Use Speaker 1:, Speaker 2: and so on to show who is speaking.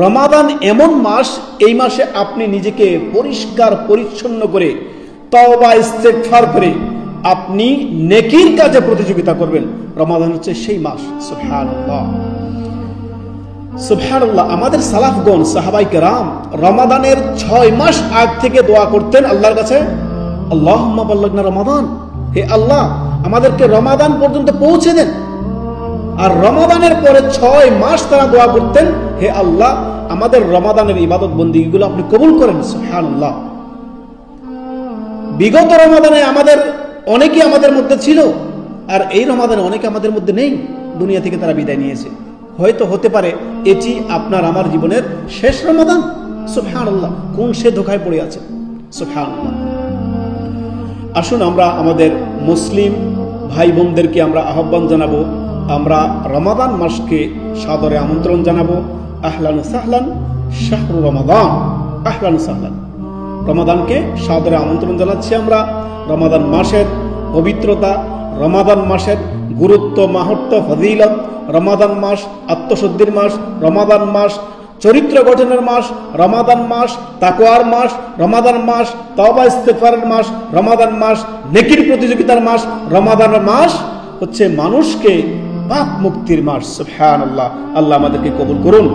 Speaker 1: রমাদান এমন মাস, এই মাসে আপনি নিজেকে পরিষ্কার পরিচ্ছন্ন করে তওবা ইস্তেগফার করে আপনি নেকির কাজে প্রতিযোগিতা করবেন। রমাদান হচ্ছে সেই মাস। সুবহানাল্লাহ, সুবহানাল্লাহ। আমাদের সালাফগণ, সাহাবায়ে কেরাম রমাদানের 6 মাস আগ থেকে দোয়া করতেন আল্লাহর কাছে, আল্লাহুম্মা বাল্লিগনা রমাদান, হে আল্লাহ আমাদেরকে রমাদান পর্যন্ত পৌঁছে দেন। আর রমাদানের পরে 6 মাস তারা দোয়া করতেন, হে আল্লাহ আমাদের রমাদানের ইবাদত বন্দেগীগুলো আপনি কবুল করেন। সুবহানাল্লাহ। বিগত রমাদানে অনেকেই আমাদের মধ্যে ছিল, আর এই রমাদানে অনেকে আমাদের মধ্যে নেই, দুনিয়া থেকে তারা বিদায় নিয়েছে। হয়তো হতে পারে এটি আপনার আমার জীবনের শেষ রমাদান। সুবহানাল্লাহ, কোন সে ধোঁকায় পড়ে আছে। সুবহানাল্লাহ। আসুন আমরা আমাদের মুসলিম ভাই বোনদেরকে আমরা আহ্বান জানাবো, আমরা রমাদান মাসকে সাদরে আমন্ত্রণ জানাবো। আহলান সাহলান শাহরু রমাদান, আহলান সাহলান। রমাদানকে সাদরে আমন্ত্রণ জানাচ্ছি আমরা। রমাদান মাসের পবিত্রতা, রমাদান মাসের গুরুত্ব, মাহাত্ম্য, ফজিলত, রমাদান মাস আত্মশুদ্ধির মাস, রমাদান মাস চরিত্র গঠনের মাস, রমাদান মাস তাকওয়ার মাস, রমাদান মাস তওবা ইস্তেগফারের মাস, রমাদান মাস নেকির প্রতিযোগিতার মাস, রমাদান মাস হচ্ছে মানুষকে পাপ মুক্তির মাস। সুবহানাল্লাহ। আল্লাহ আমাদেরকে কবুল করুন।